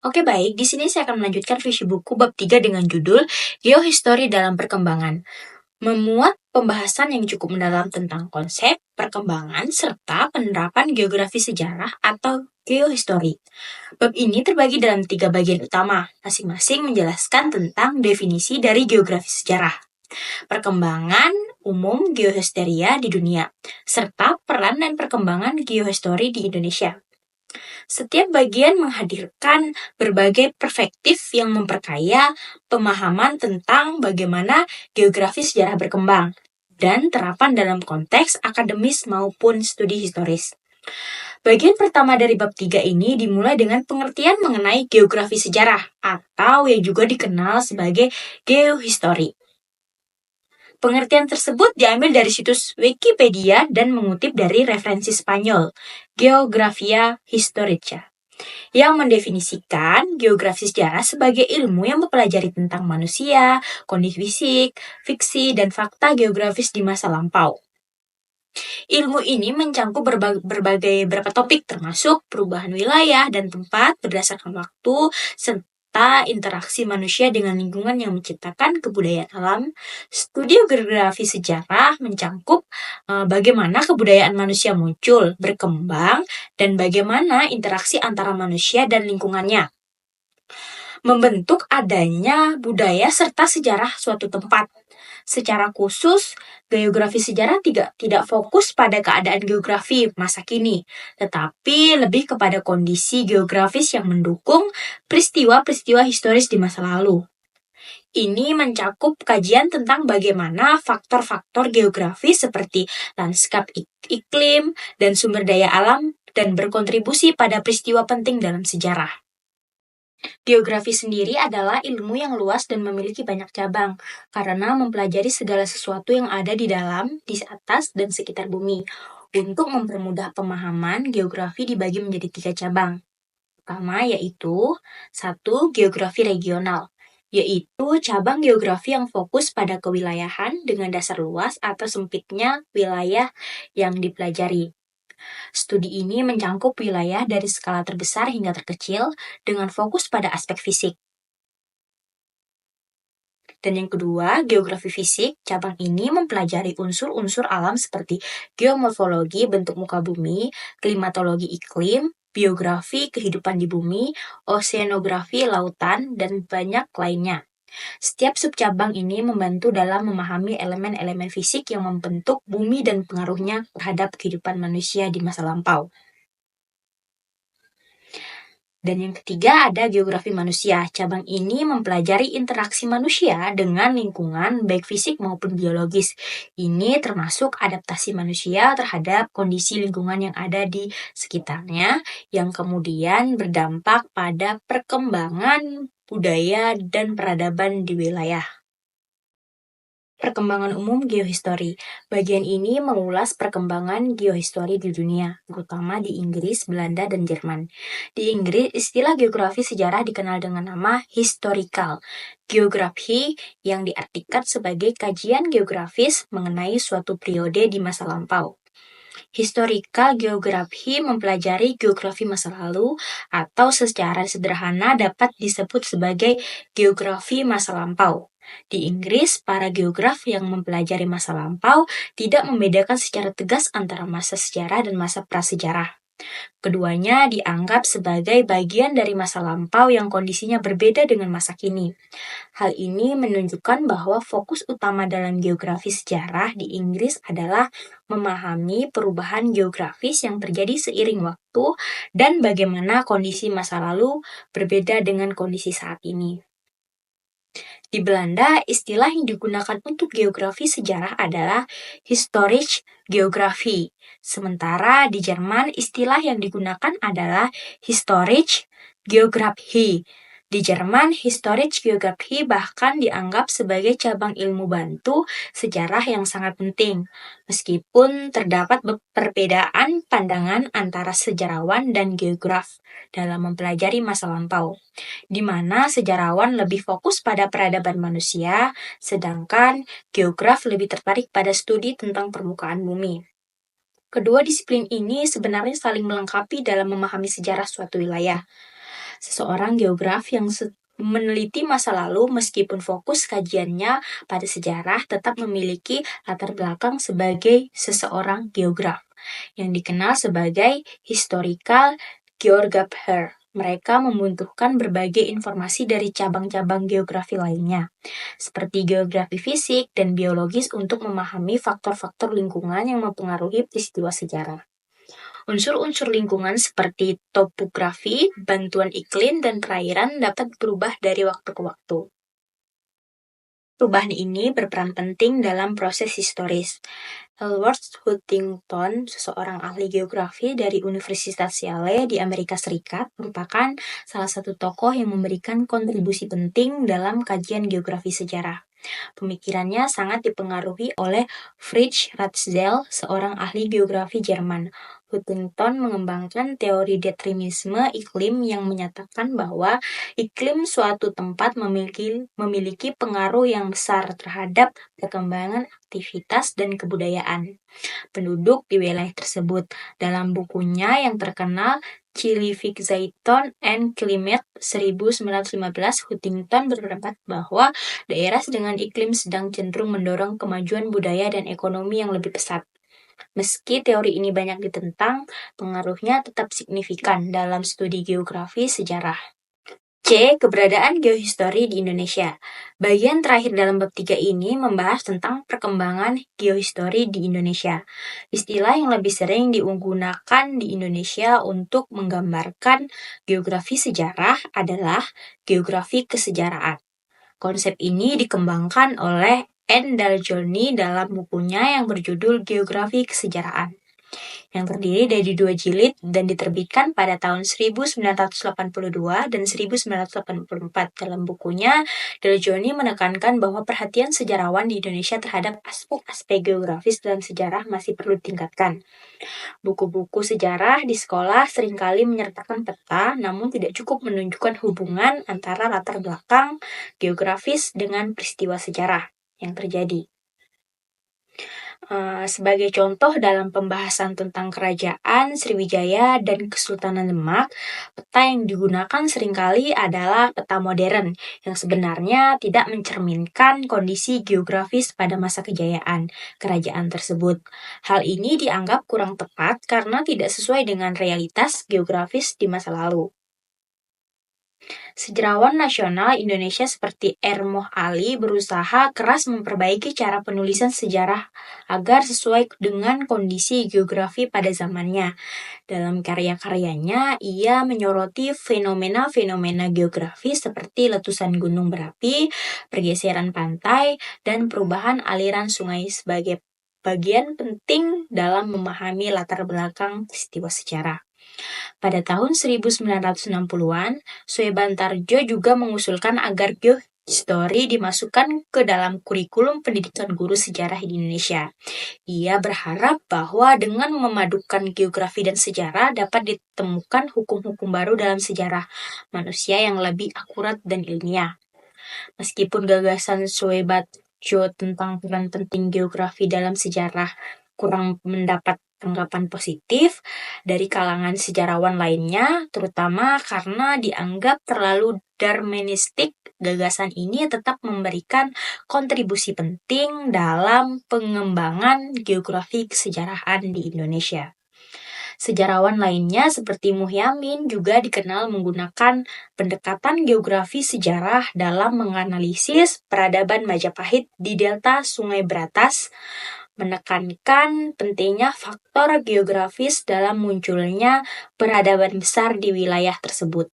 Oke baik, di sini saya akan melanjutkan visi buku bab 3 dengan judul Geohistory dalam Perkembangan. Memuat pembahasan yang cukup mendalam tentang konsep, perkembangan, serta penerapan geografi sejarah atau geohistory. Bab ini terbagi dalam 3 bagian utama, masing-masing menjelaskan tentang definisi dari geografi sejarah, perkembangan umum geohistoria di dunia, serta peran dan perkembangan geohistory di Indonesia. Setiap bagian menghadirkan berbagai perspektif yang memperkaya pemahaman tentang bagaimana geografi sejarah berkembang dan terapan dalam konteks akademis maupun studi historis. Bagian pertama dari bab 3 ini dimulai dengan pengertian mengenai geografi sejarah atau yang juga dikenal sebagai geohistory. Pengertian tersebut diambil dari situs Wikipedia dan mengutip dari referensi Spanyol, Geografia Historica, yang mendefinisikan geografi sejarah sebagai ilmu yang mempelajari tentang manusia, kondisi fisik, fiksi, dan fakta geografis di masa lampau. Ilmu ini mencangkup berbagai topik termasuk perubahan wilayah dan tempat berdasarkan waktu, serta interaksi manusia dengan lingkungan yang menciptakan kebudayaan alam. Studi geografi sejarah mencangkup bagaimana kebudayaan manusia muncul, berkembang, dan bagaimana interaksi antara manusia dan lingkungannya, membentuk adanya budaya serta sejarah suatu tempat. Secara khusus, geografi sejarah tidak fokus pada keadaan geografi masa kini, tetapi lebih kepada kondisi geografis yang mendukung peristiwa-peristiwa historis di masa lalu. Ini mencakup kajian tentang bagaimana faktor-faktor geografi seperti lanskap iklim dan sumber daya alam dan berkontribusi pada peristiwa penting dalam sejarah. Geografi sendiri adalah ilmu yang luas dan memiliki banyak cabang, karena mempelajari segala sesuatu yang ada di dalam, di atas, dan sekitar bumi. Untuk mempermudah pemahaman, geografi dibagi menjadi 3 cabang. Pertama yaitu 1. Geografi regional, yaitu cabang geografi yang fokus pada kewilayahan dengan dasar luas atau sempitnya wilayah yang dipelajari. Studi ini mencangkup wilayah dari skala terbesar hingga terkecil dengan fokus pada aspek fisik. Dan yang kedua, geografi fisik. Cabang ini mempelajari unsur-unsur alam seperti geomorfologi bentuk muka bumi, klimatologi iklim, biografi kehidupan di bumi, oseanografi lautan, dan banyak lainnya. Setiap subcabang ini membantu dalam memahami elemen-elemen fisik yang membentuk bumi dan pengaruhnya terhadap kehidupan manusia di masa lampau. Dan yang ketiga ada geografi manusia. Cabang ini mempelajari interaksi manusia dengan lingkungan baik fisik maupun biologis. Ini termasuk adaptasi manusia terhadap kondisi lingkungan yang ada di sekitarnya yang kemudian berdampak pada perkembangan budaya dan peradaban di wilayah. Perkembangan umum geohistory. Bagian ini mengulas perkembangan geohistory di dunia, terutama di Inggris, Belanda, dan Jerman. Di Inggris, istilah geografi sejarah dikenal dengan nama historical geography yang diartikan sebagai kajian geografis mengenai suatu periode di masa lampau. Historical geography mempelajari geografi masa lalu atau secara sederhana dapat disebut sebagai geografi masa lampau. Di Inggris, para geograf yang mempelajari masa lampau tidak membedakan secara tegas antara masa sejarah dan masa prasejarah. Keduanya dianggap sebagai bagian dari masa lampau yang kondisinya berbeda dengan masa kini. Hal ini menunjukkan bahwa fokus utama dalam geografi sejarah di Inggris adalah memahami perubahan geografis yang terjadi seiring waktu dan bagaimana kondisi masa lalu berbeda dengan kondisi saat ini. Di Belanda, istilah yang digunakan untuk geografi sejarah adalah historisch geography. Sementara di Jerman, istilah yang digunakan adalah historische Geographie. Di Jerman, historische Geographie bahkan dianggap sebagai cabang ilmu bantu sejarah yang sangat penting, meskipun terdapat perbedaan pandangan antara sejarawan dan geograf dalam mempelajari masa lampau, di mana sejarawan lebih fokus pada peradaban manusia, sedangkan geograf lebih tertarik pada studi tentang permukaan bumi. Kedua disiplin ini sebenarnya saling melengkapi dalam memahami sejarah suatu wilayah. seseorang geograf yang meneliti masa lalu meskipun fokus kajiannya pada sejarah tetap memiliki latar belakang sebagai seseorang geograf yang dikenal sebagai historical geographer. Mereka membutuhkan berbagai informasi dari cabang-cabang geografi lainnya, seperti geografi fisik dan biologis untuk memahami faktor-faktor lingkungan yang mempengaruhi peristiwa sejarah. Unsur-unsur lingkungan seperti topografi, bantuan iklim, dan perairan dapat berubah dari waktu ke waktu. Perubahan ini berperan penting dalam proses historis. Ellsworth Huntington, seseorang ahli geografi dari Universitas Yale di Amerika Serikat, merupakan salah satu tokoh yang memberikan kontribusi penting dalam kajian geografi sejarah. Pemikirannya sangat dipengaruhi oleh Friedrich Ratzel, seorang ahli geografi Jerman. Huntington mengembangkan teori determinisme iklim yang menyatakan bahwa iklim suatu tempat memiliki pengaruh yang besar terhadap perkembangan aktivitas dan kebudayaan penduduk di wilayah tersebut. Dalam bukunya yang terkenal Civilization and Climate 1915, Huntington berpendapat bahwa daerah dengan iklim sedang cenderung mendorong kemajuan budaya dan ekonomi yang lebih pesat. Meski teori ini banyak ditentang, pengaruhnya tetap signifikan dalam studi geografi sejarah. C. Keberadaan geohistori di Indonesia. Bagian terakhir dalam bab 3 ini membahas tentang perkembangan geohistori di Indonesia. Istilah yang lebih sering digunakan di Indonesia untuk menggambarkan geografi sejarah adalah geografi kesejarahan. Konsep ini dikembangkan oleh N. Daljoni dalam bukunya yang berjudul Geografi Kesejarahan, yang terdiri dari 2 jilid dan diterbitkan pada tahun 1982 dan 1984. Dalam bukunya, Daljoni menekankan bahwa perhatian sejarawan di Indonesia terhadap aspek-aspek geografis dalam sejarah masih perlu ditingkatkan. Buku-buku sejarah di sekolah seringkali menyertakan peta, namun tidak cukup menunjukkan hubungan antara latar belakang geografis dengan peristiwa sejarah yang terjadi. Sebagai contoh dalam pembahasan tentang kerajaan Sriwijaya dan Kesultanan Demak, peta yang digunakan seringkali adalah peta modern yang sebenarnya tidak mencerminkan kondisi geografis pada masa kejayaan kerajaan tersebut. Hal ini dianggap kurang tepat karena tidak sesuai dengan realitas geografis di masa lalu. Sejarawan nasional Indonesia seperti Ermoh Ali berusaha keras memperbaiki cara penulisan sejarah agar sesuai dengan kondisi geografi pada zamannya. Dalam karya-karyanya, ia menyoroti fenomena-fenomena geografis seperti letusan gunung berapi, pergeseran pantai, dan perubahan aliran sungai sebagai bagian penting dalam memahami latar belakang peristiwa sejarah. Pada tahun 1960-an, Suebantarjo juga mengusulkan agar geohistori dimasukkan ke dalam kurikulum pendidikan guru sejarah di Indonesia. Ia berharap bahwa dengan memadukan geografi dan sejarah dapat ditemukan hukum-hukum baru dalam sejarah manusia yang lebih akurat dan ilmiah. Meskipun gagasan Suebantarjo tentang peran penting geografi dalam sejarah kurang mendapat tanggapan positif dari kalangan sejarawan lainnya, terutama karena dianggap terlalu darwinistik, gagasan ini tetap memberikan kontribusi penting dalam pengembangan geografi kesejarahan di Indonesia. Sejarawan lainnya seperti Muhyamin juga dikenal menggunakan pendekatan geografi sejarah dalam menganalisis peradaban Majapahit di delta Sungai Berantas, menekankan pentingnya faktor geografis dalam munculnya peradaban besar di wilayah tersebut.